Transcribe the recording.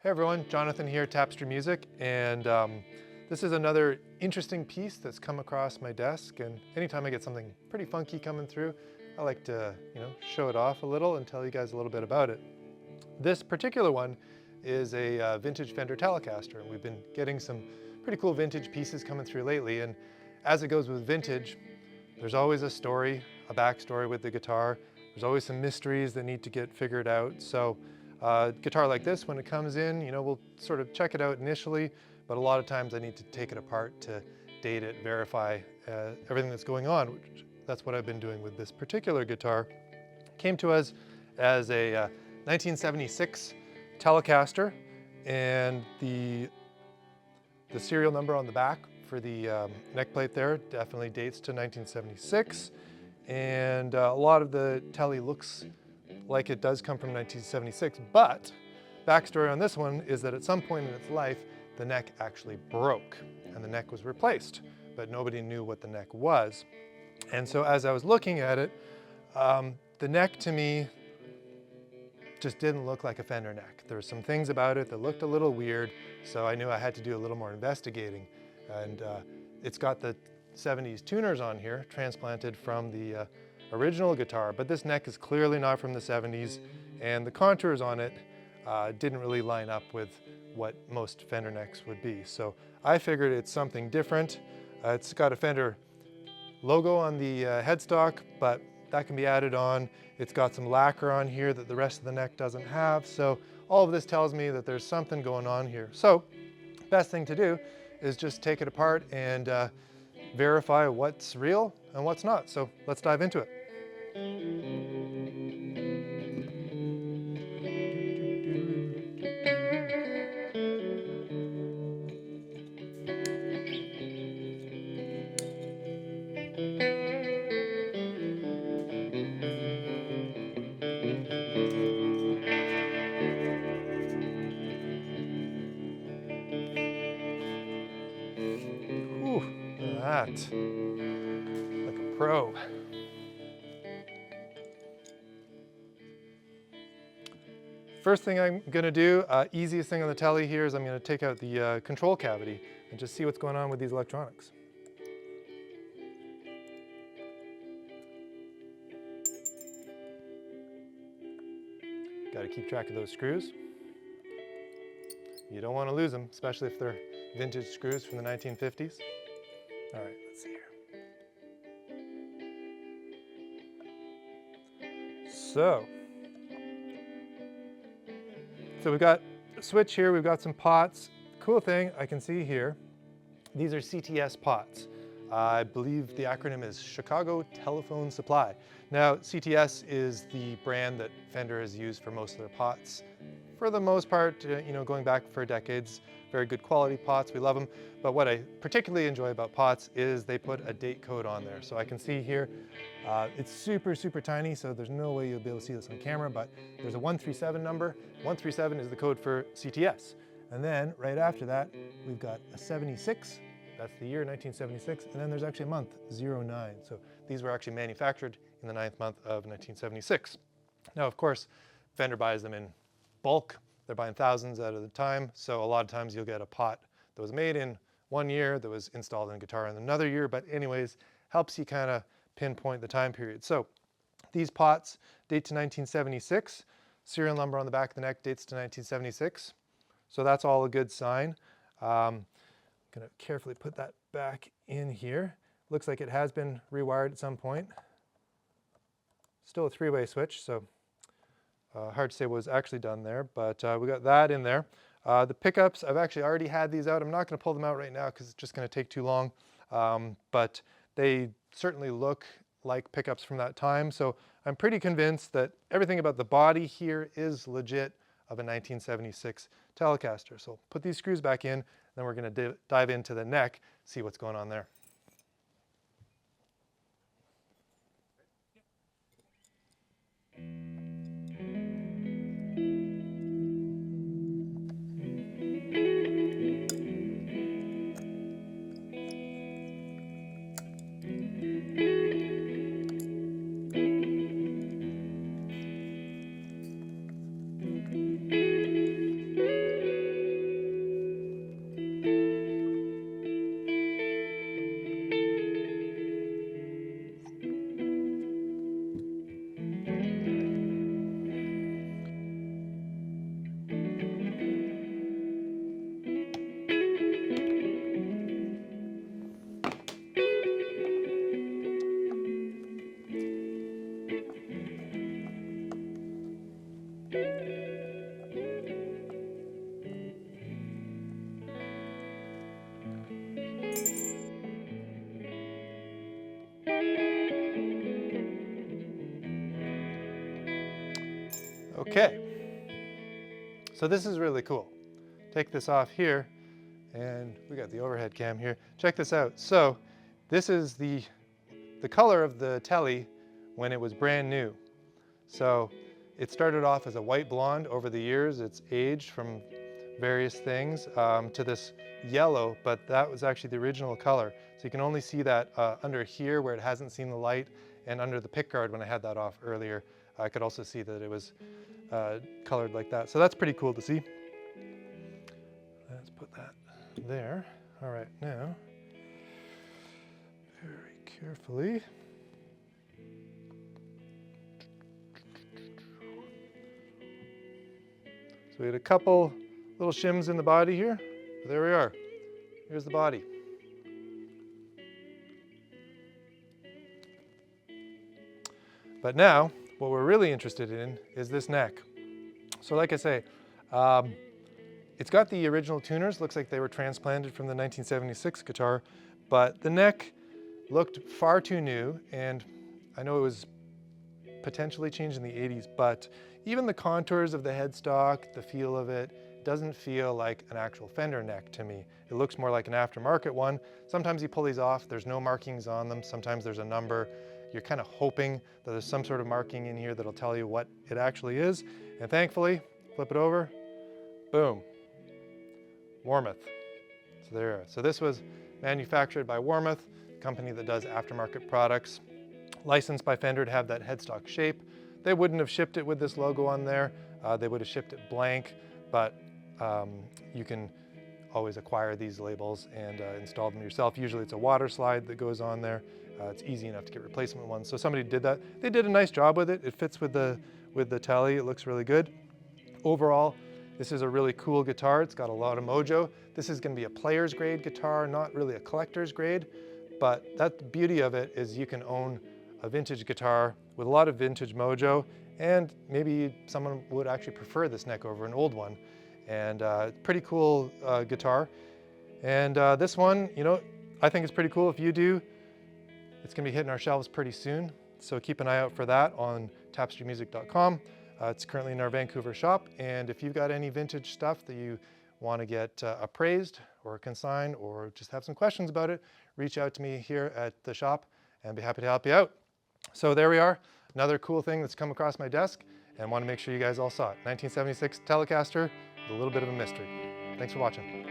Hey everyone, Jonathan here, Tapestry Music, and this is another interesting piece that's come across my desk, and anytime I get something pretty funky coming through, I like to, show it off a little and tell you guys a little bit about it. This particular one is a vintage Fender Telecaster, and we've been getting some pretty cool vintage pieces coming through lately, and as it goes with vintage, there's always a story, a backstory with the guitar. There's always some mysteries that need to get figured out. So guitar like this, when it comes in, we'll sort of check it out initially, but a lot of times I need to take it apart to date it, verify everything that's going on, which that's what I've been doing with this particular guitar. Came to us as a 1976 Telecaster, and the serial number on the back for the neck plate there definitely dates to 1976, and a lot of the Tele looks like it does come from 1976, but backstory on this one is that at some point in its life, the neck actually broke and the neck was replaced, but nobody knew what the neck was. And so as I was looking at it, the neck to me just didn't look like a Fender neck. There were some things about it that looked a little weird, so I knew I had to do a little more investigating. And it's got the 70s tuners on here, transplanted from the original guitar, but this neck is clearly not from the 70s, and the contours on it didn't really line up with what most Fender necks would be. So I figured it's something different. It's got a Fender logo on the headstock, but that can be added on. It's got some lacquer on here that the rest of the neck doesn't have. So all of this tells me that there's something going on here. So best thing to do is just take it apart and verify what's real and what's not. So let's dive into it. Whew, look at that, like a pro. First thing I'm going to do, easiest thing on the Tele here, is I'm going to take out the control cavity and just see what's going on with these electronics. Got to keep track of those screws. You don't want to lose them, especially if they're vintage screws from the 1950s. All right, let's see here. So we've got a switch here, we've got some pots. Cool thing I can see here, these are CTS pots. I believe the acronym is Chicago Telephone Supply. Now, CTS is the brand that Fender has used for most of their pots. For the most part, going back for decades, very good quality pots, we love them. But what I particularly enjoy about pots is they put a date code on there. So I can see here, it's super, super tiny, so there's no way you'll be able to see this on camera, but there's a 137 number. 137 is the code for CTS. And then right after that, we've got a 76. That's the year, 1976, and then there's actually a month, 09. So these were actually manufactured in the 9th month of 1976. Now, of course, Fender buys them in bulk. They're buying thousands at a time, so a lot of times you'll get a pot that was made in one year that was installed in a guitar in another year, but anyways, helps you kind of pinpoint the time period. So these pots date to 1976. Serial number on the back of the neck dates to 1976. So that's all a good sign. I'm going to carefully put that back in here. Looks like it has been rewired at some point. Still a three-way switch, so hard to say what was actually done there, but we got that in there. The pickups, I've actually already had these out. I'm not going to pull them out right now because it's just going to take too long, but they certainly look like pickups from that time. So I'm pretty convinced that everything about the body here is legit of a 1976 Telecaster. So put these screws back in, then we're going to dive into the neck, see what's going on there. Okay, so this is really cool. Take this off here, and we got the overhead cam here. Check this out. So this is the color of the Tele when it was brand new. So it started off as a white blonde. Over the years, it's aged from various things to this yellow, but that was actually the original color. So you can only see that under here where it hasn't seen the light, and under the pickguard when I had that off earlier. I could also see that it was colored like that. So that's pretty cool to see. Let's put that there. All right, now, very carefully. So we had a couple little shims in the body here. There we are. Here's the body. But now, what we're really interested in is this neck. So like I say, it's got the original tuners. Looks like they were transplanted from the 1976 guitar, but the neck looked far too new, and I know it was potentially changed in the 80s, but even the contours of the headstock, the feel of it, doesn't feel like an actual Fender neck to me. It looks more like an aftermarket one. Sometimes you pull these off, there's no markings on them. Sometimes there's a number. You're kind of hoping that there's some sort of marking in here that'll tell you what it actually is. And thankfully, flip it over, boom, Warmoth. So there you are. So this was manufactured by Warmoth, a company that does aftermarket products, licensed by Fender to have that headstock shape. They wouldn't have shipped it with this logo on there. They would have shipped it blank, but you can always acquire these labels and install them yourself. Usually it's a water slide that goes on there. It's easy enough to get replacement ones. So somebody did that. They did a nice job with it. It fits with the Tele. It looks really good. Overall, this is a really cool guitar. It's got a lot of mojo. This is going to be a player's grade guitar, not really a collector's grade. But that's the beauty of it, is you can own a vintage guitar with a lot of vintage mojo, and maybe someone would actually prefer this neck over an old one. And pretty cool guitar. And this one, you know, I think it's pretty cool. If you do, it's gonna be hitting our shelves pretty soon. So keep an eye out for that on tapestrymusic.com. It's currently in our Vancouver shop. And if you've got any vintage stuff that you want to get appraised or consigned, or just have some questions about it, reach out to me here at the shop and I'd be happy to help you out. So there we are, another cool thing that's come across my desk, and want to make sure you guys all saw it. 1976 Telecaster, with a little bit of a mystery. Thanks for watching.